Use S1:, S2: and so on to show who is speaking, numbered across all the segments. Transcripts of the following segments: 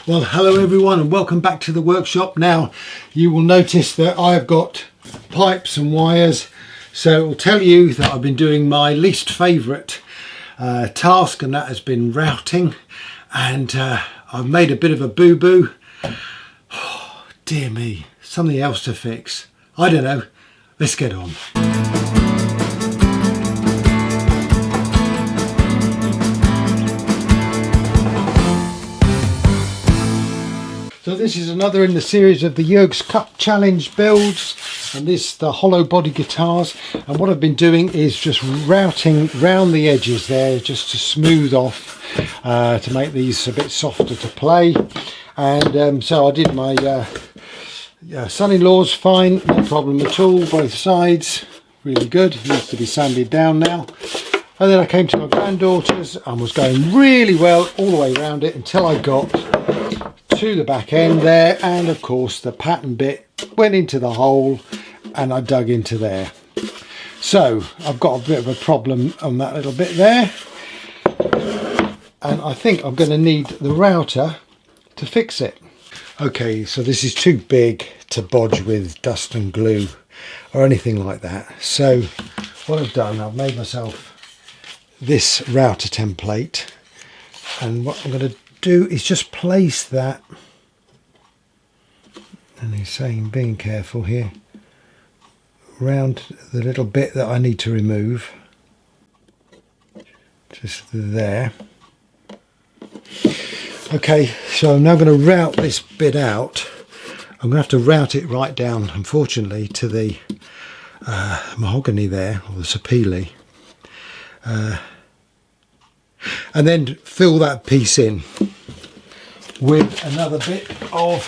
S1: Well, hello everyone and welcome back to the workshop. Now you will notice that I've got pipes and wires, so it will tell you that I've been doing my least favourite task, and that has been routing, and I've made a bit of a boo-boo. Oh, dear me, something else to fix. I don't know, let's get on. So this is another in the series of the JurgsCup challenge builds, and this is the hollow body guitars, and what I've been doing is just routing round the edges there just to smooth off, to make these a bit softer to play. And so I did my son-in-law's fine, no problem at all, both sides, really good. It needs to be sanded down now. And then I came to my granddaughter's and was going really well all the way around it until I got to the back end there, and of course the pattern bit went into the hole and I dug into there. So I've got a bit of a problem on that little bit there, and I think I'm going to need the router to fix it. Okay, so this is too big to bodge with dust and glue or anything like that. So what I've done, I've made myself this router template, and what I'm going to do is just place that, and he's saying being careful here, round the little bit that I need to remove, just there. Okay, so I'm now going to route this bit out. I'm going to have to route it right down, unfortunately, to the mahogany there, or the sapele, and then fill that piece in with another bit of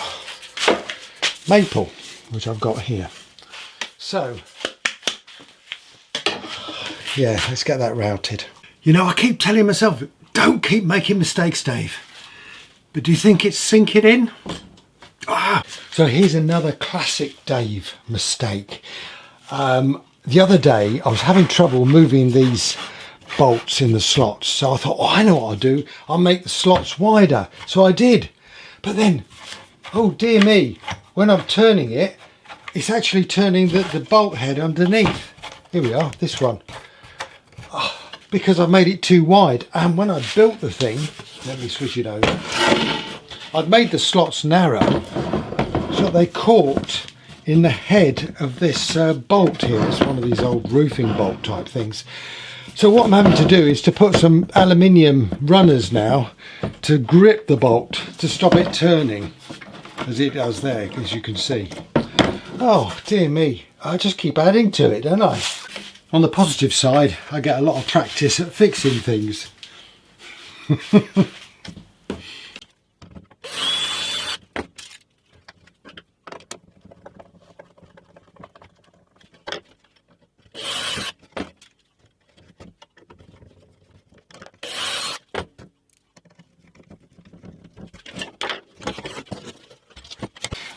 S1: maple, which I've got here. So yeah, let's get that routed. You know, I keep telling myself, don't keep making mistakes, Dave, but do you think it's sinking in? So here's another classic Dave mistake. The other day I was having trouble moving these bolts in the slots, so I thought, oh, I know what I'll do, I'll make the slots wider. So I did, but then, oh dear me, when I'm turning it, it's actually turning the bolt head underneath. Here we are, this one, because I've made it too wide. And when I built the thing, let me switch it over, I'd made the slots narrow so they caught in the head of this bolt here. It's one of these old roofing bolt type things. So what I'm having to do is to put some aluminium runners now to grip the bolt to stop it turning, as it does there, as you can see. Oh dear me, I just keep adding to it, don't I? On the positive side, I get a lot of practice at fixing things.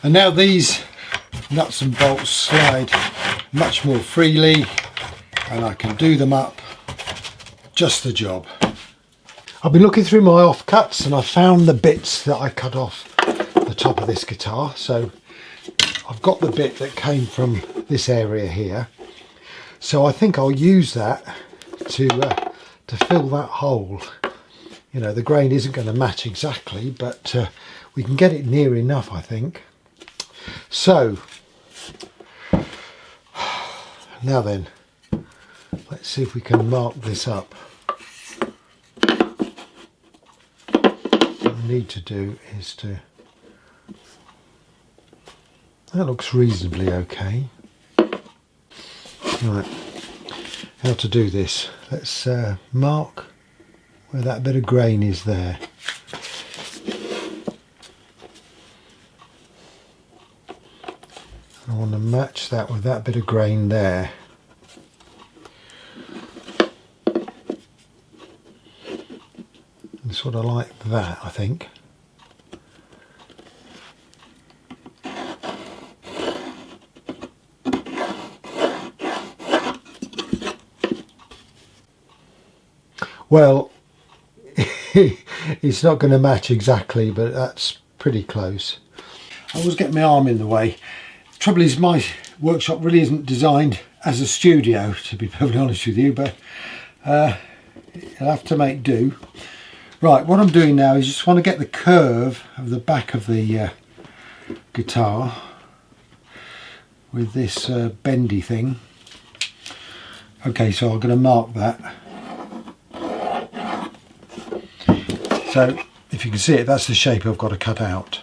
S1: And now these nuts and bolts slide much more freely, and I can do them up just the job. I've been looking through my offcuts and I found the bits that I cut off the top of this guitar. So I've got the bit that came from this area here. So I think I'll use that to fill that hole. You know, the grain isn't going to match exactly, but we can get it near enough, I think. So now then, let's see if we can mark this up. What we need to do is to, that looks reasonably okay. Right, how to do this? Let's mark where that bit of grain is there. I want to match that with that bit of grain there. And sort of like that, I think. Well, it's not going to match exactly, but that's pretty close. I always get my arm in the way. The trouble is my workshop really isn't designed as a studio, to be perfectly honest with you, but I'll have to make do. Right, what I'm doing now is just want to get the curve of the back of the guitar with this bendy thing. Okay, so I'm going to mark that. So if you can see it, that's the shape I've got to cut out.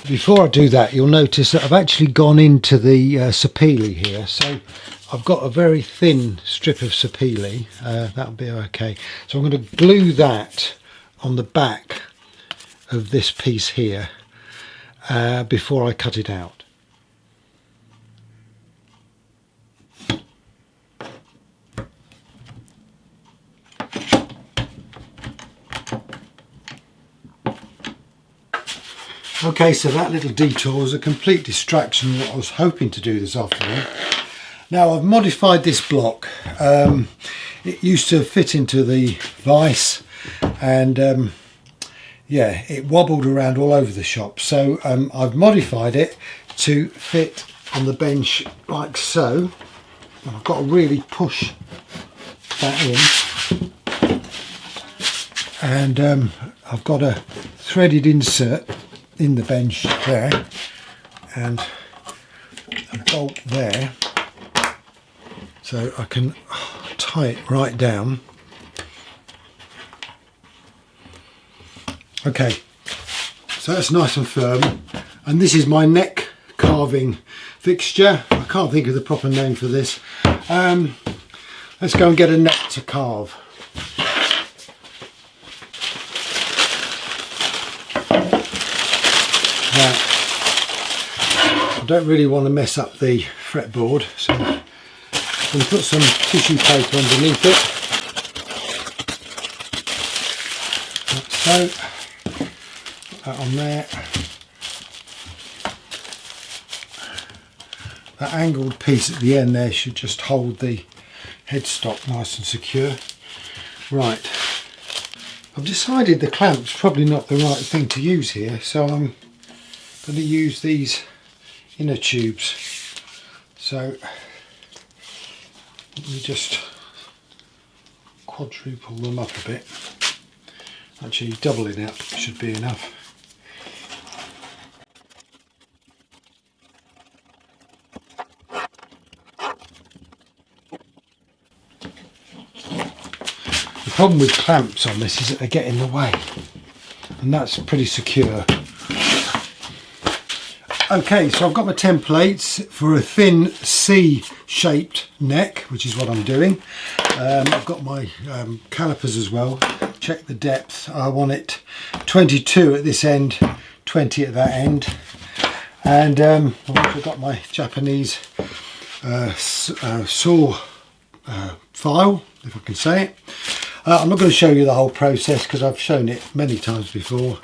S1: Before I do that, you'll notice that I've actually gone into the sapele here. So I've got a very thin strip of sapele. That'll be okay. So I'm going to glue that on the back of this piece here before I cut it out. Okay, so that little detour was a complete distraction from what I was hoping to do this afternoon. Now I've modified this block. It used to fit into the vise and yeah, it wobbled around all over the shop. So I've modified it to fit on the bench like so. And I've got to really push that in. And I've got a threaded insert in the bench there and a bolt there, so I can tie it right down. Okay, so that's nice and firm, and this is my neck carving fixture. I can't think of the proper name for this. Let's go and get a neck to carve. Now, I don't really want to mess up the fretboard, so I'm going to put some tissue paper underneath it, like so. Put that on there. That angled piece at the end there should just hold the headstock nice and secure. Right, I've decided the clamp's probably not the right thing to use here, so I'm going to use these inner tubes. So let me just quadruple them up a bit. Actually, doubling up should be enough. The problem with clamps on this is that they get in the way, and that's pretty secure. Okay, so I've got my templates for a thin C-shaped neck, which is what I'm doing. I've got my calipers as well. Check the depth. I want it 22 at this end, 20 at that end. And I've also got my Japanese saw file, if I can say it. I'm not going to show you the whole process because I've shown it many times before.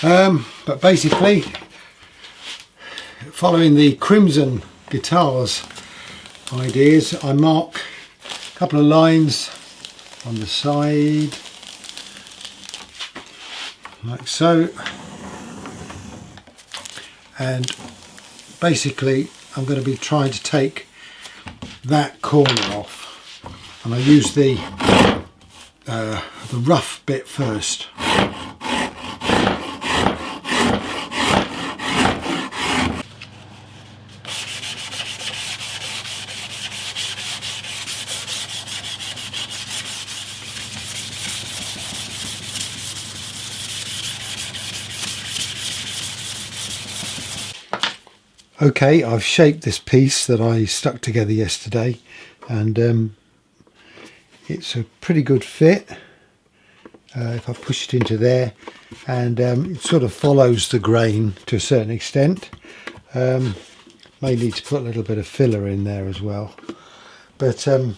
S1: But basically, following the Crimson Guitars ideas, I mark a couple of lines on the side, like so, and basically I'm going to be trying to take that corner off, and I use the rough bit first. Okay, I've shaped this piece that I stuck together yesterday, and it's a pretty good fit if I push it into there, and it sort of follows the grain to a certain extent. May need to put a little bit of filler in there as well, but I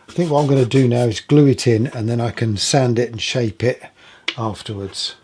S1: think what I'm going to do now is glue it in, and then I can sand it and shape it afterwards.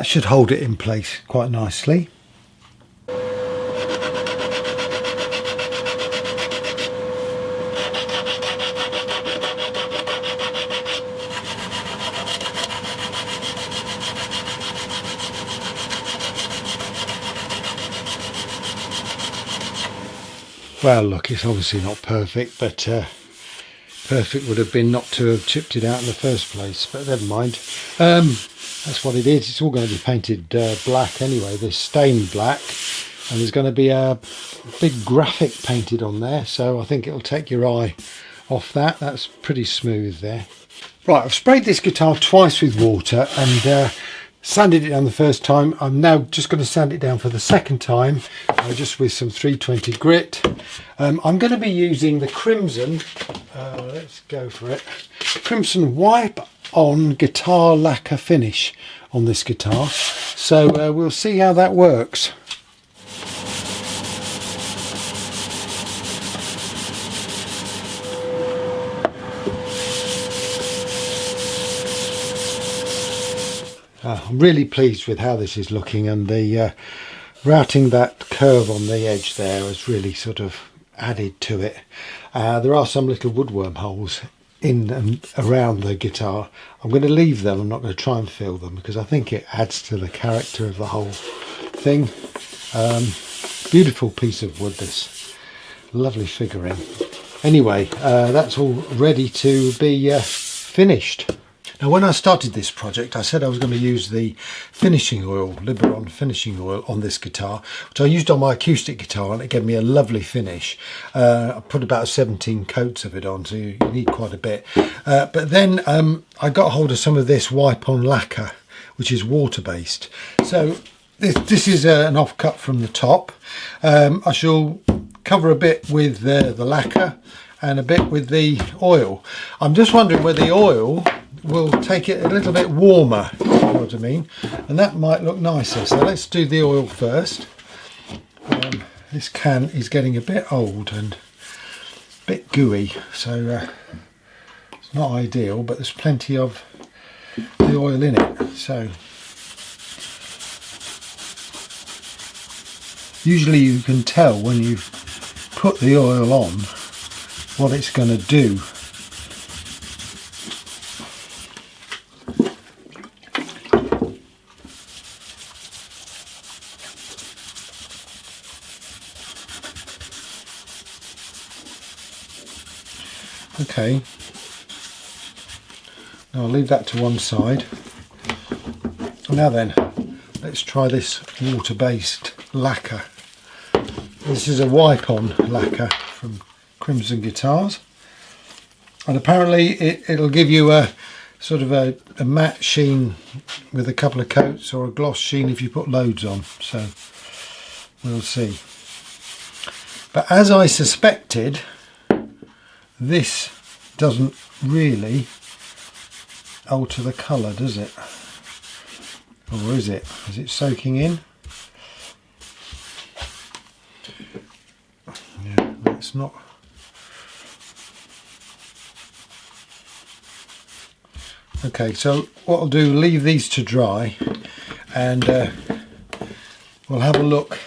S1: That should hold it in place quite nicely. Well, look, it's obviously not perfect, but perfect would have been not to have chipped it out in the first place, but never mind. That's what it is. It's all going to be painted black anyway. There's stained black, and there's going to be a big graphic painted on there, so I think it'll take your eye off that. That's pretty smooth there. Right, I've sprayed this guitar twice with water and sanded it down the first time. I'm now just going to sand it down for the second time, just with some 320 grit. I'm going to be using the Crimson, let's go for it, Crimson Wipe On Guitar Lacquer finish on this guitar. So we'll see how that works. I'm really pleased with how this is looking, and the routing that curve on the edge there has really sort of added to it. There are some little woodworm holes in and around the guitar. I'm going to leave them. I'm not going to try and fill them because I think it adds to the character of the whole thing. Beautiful piece of wood, this. Lovely figurine. Anyway, that's all ready to be finished. Now, when I started this project, I said I was going to use the finishing oil, Liberon finishing oil, on this guitar, which I used on my acoustic guitar, and it gave me a lovely finish. I put about 17 coats of it on, so you need quite a bit. But then I got hold of some of this wipe-on lacquer, which is water-based. So this is an offcut from the top. I shall cover a bit with the lacquer and a bit with the oil. I'm just wondering whether the oil will take it a little bit warmer, if you know what I mean, and that might look nicer. So let's do the oil first. This can is getting a bit old and a bit gooey, so it's not ideal, but there's plenty of the oil in it. So usually you can tell when you've put the oil on what it's going to do. Okay, now I'll leave that to one side. Now then, let's try this water-based lacquer. This is a wipe-on lacquer from Crimson Guitars, and apparently it'll give you a sort of a matte sheen with a couple of coats, or a gloss sheen if you put loads on, so we'll see. But as I suspected, this doesn't really alter the colour, does it? Or is it? Is it soaking in? Yeah, it's not. Okay, so what I'll do, leave these to dry, and we'll have a look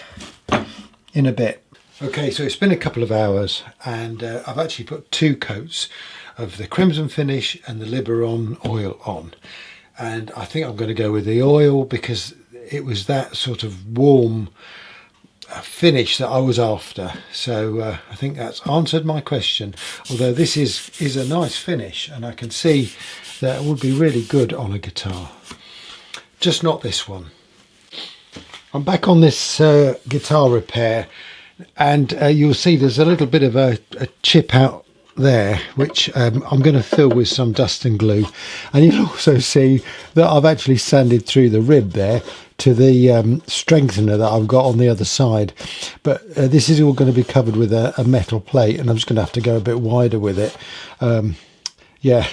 S1: in a bit. Okay, so it's been a couple of hours, and I've actually put 2 coats of the Crimson finish and the Liberon oil on, and I think I'm going to go with the oil because it was that sort of warm finish that I was after. So I think that's answered my question, although this is a nice finish, and I can see that it would be really good on a guitar, just not this one. I'm back on this guitar repair, and you'll see there's a little bit of a chip out there, which I'm going to fill with some dust and glue, and you'll also see that I've actually sanded through the rib there to the strengthener that I've got on the other side. But this is all going to be covered with a metal plate, and I'm just going to have to go a bit wider with it. Yeah.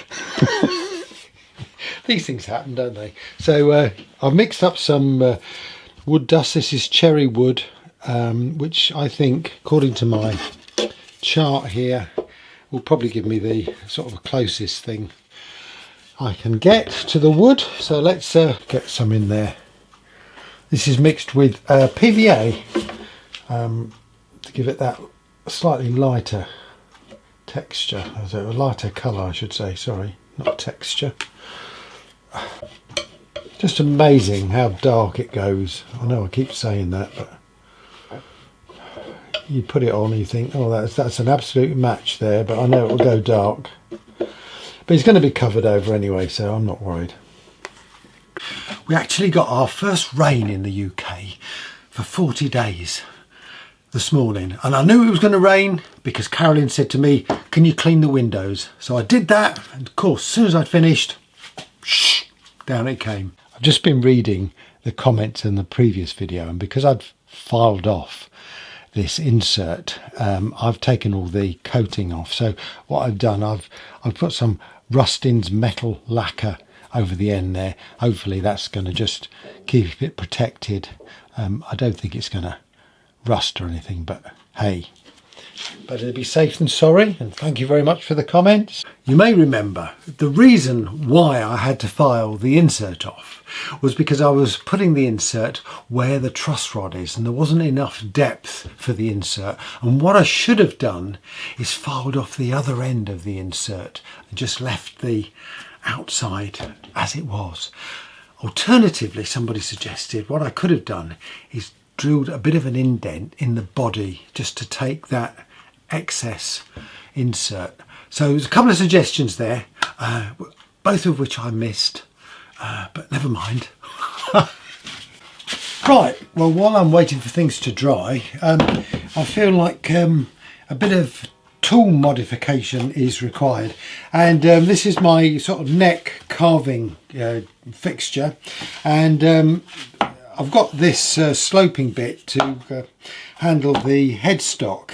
S1: These things happen, don't they? So I've mixed up some wood dust. This is cherry wood, which I think, according to my chart here, will probably give me the sort of closest thing I can get to the wood. So let's get some in there. This is mixed with PVA to give it that slightly lighter texture, a lighter colour I should say, sorry, not texture. Just amazing how dark it goes. I know I keep saying that, but you put it on and you think, oh, that's an absolute match there, but I know it will go dark. But it's going to be covered over anyway, so I'm not worried. We actually got our first rain in the UK for 40 days this morning, and I knew it was going to rain because Carolyn said to me, can you clean the windows? So I did that, and of course as soon as I'd finished, shh, down it came. I've just been reading the comments in the previous video, and because I'd filed off this insert, I've taken all the coating off. So what I've done, I've put some Rustin's metal lacquer over the end there. Hopefully that's going to just keep it protected. I don't think it's going to rust or anything, but hey, better to be safe than sorry. And thank you very much for the comments. You may remember the reason why I had to file the insert off was because I was putting the insert where the truss rod is and there wasn't enough depth for the insert, and what I should have done is filed off the other end of the insert and just left the outside as it was. Alternatively, somebody suggested what I could have done is drilled a bit of an indent in the body just to take that excess insert. So there's a couple of suggestions there, both of which I missed, but never mind. Right, well, while I'm waiting for things to dry, I feel like a bit of tool modification is required, and this is my sort of neck carving fixture, and I've got this sloping bit to handle the headstock,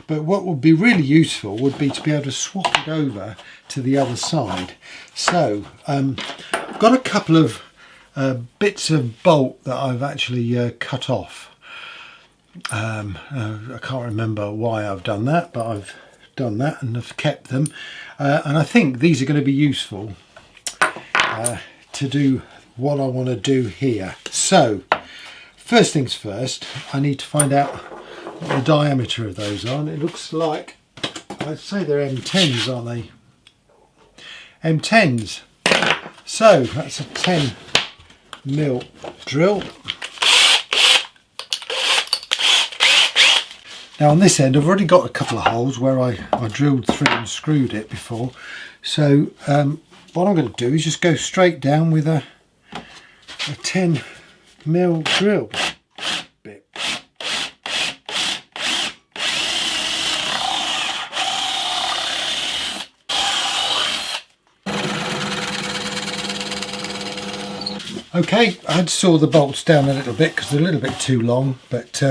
S1: but what would be really useful would be to be able to swap it over to the other side. So I've got a couple of bits of bolt that I've actually cut off. I can't remember why I've done that, but I've done that and I've kept them, and I think these are going to be useful to do what I want to do here. So first things first, I need to find out what the diameter of those are, and it looks like, I'd say they're M10s, aren't they? M10s. So that's a 10mm drill. Now on this end I've already got a couple of holes where I drilled through and screwed it before, so what I'm going to do is just go straight down with a 10mm drill bit. Okay, I had to saw the bolts down a little bit because they're a little bit too long, but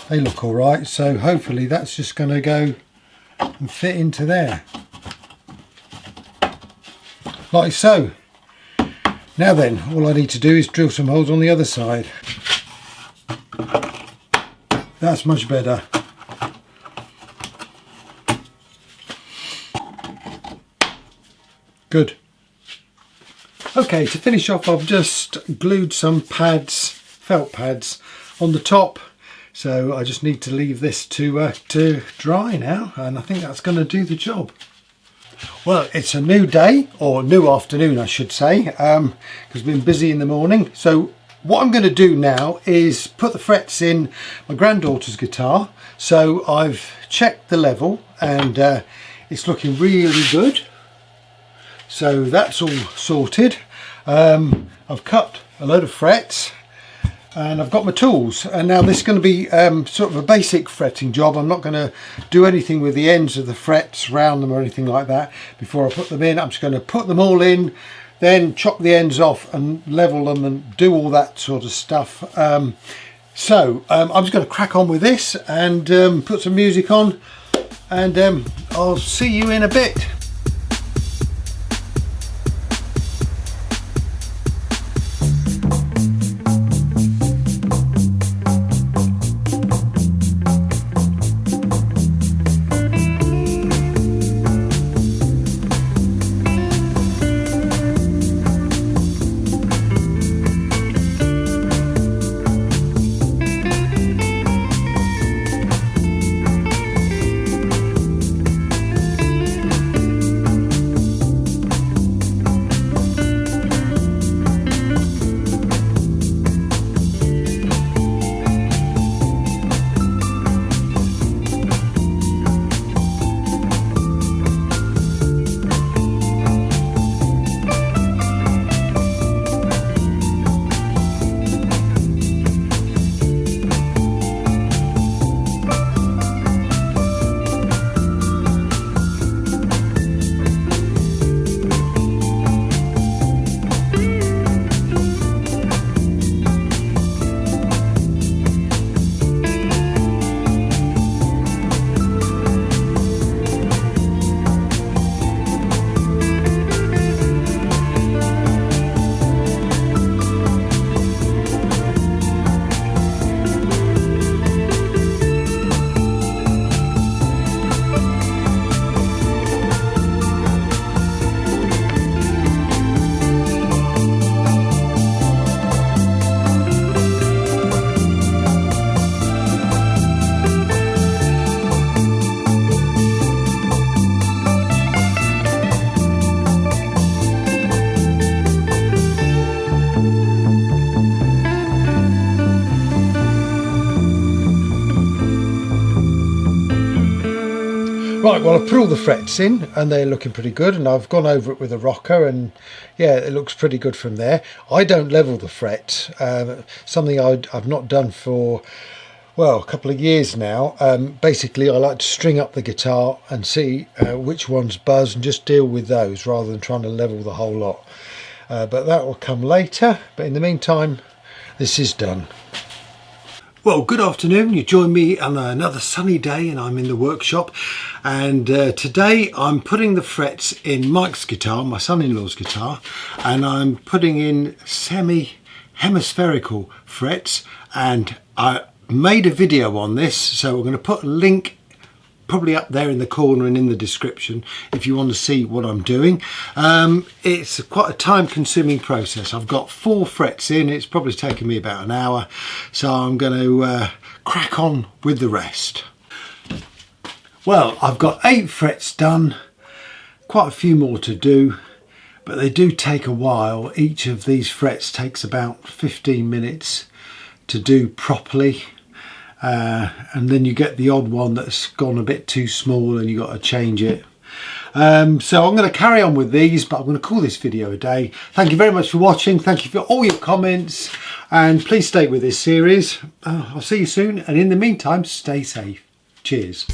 S1: they look all right, so hopefully that's just going to go and fit into there like so. Now then, all I need to do is drill some holes on the other side. That's much better. Good. Okay, to finish off, I've just glued some pads, felt pads, on the top. So I just need to leave this to dry now, and I think that's going to do the job. Well, it's a new day, or new afternoon I should say, because I've been busy in the morning. So what I'm going to do now is put the frets in my granddaughter's guitar. So I've checked the level and it's looking really good. So that's all sorted. I've cut a load of frets and I've got my tools, and now this is going to be sort of a basic fretting job. I'm not going to do anything with the ends of the frets, round them or anything like that before I put them in. I'm just going to put them all in, then chop the ends off and level them and do all that sort of stuff. So I'm just going to crack on with this and put some music on, and I'll see you in a bit. Right, well, I've put all the frets in and they're looking pretty good, and I've gone over it with a rocker, and yeah, it looks pretty good from there. I don't level the frets, something I've not done for, well, a couple of years now. Basically, I like to string up the guitar and see which ones buzz and just deal with those rather than trying to level the whole lot. But that will come later. But in the meantime, this is done. Well, good afternoon. You join me on another sunny day and I'm in the workshop. And today I'm putting the frets in Mike's guitar, my son-in-law's guitar, and I'm putting in semi-hemispherical frets, and I made a video on this, so we're going to put a link probably up there in the corner and in the description if you want to see what I'm doing. It's quite a time-consuming process. I've got 4 frets in. It's probably taken me about an hour, so I'm going to crack on with the rest. Well, I've got 8 frets done, quite a few more to do, but they do take a while. Each of these frets takes about 15 minutes to do properly. And then you get the odd one that's gone a bit too small and you've got to change it. So I'm going to carry on with these, but I'm going to call this video a day. Thank you very much for watching. Thank you for all your comments, and please stay with this series. I'll see you soon, and in the meantime, stay safe. Cheers.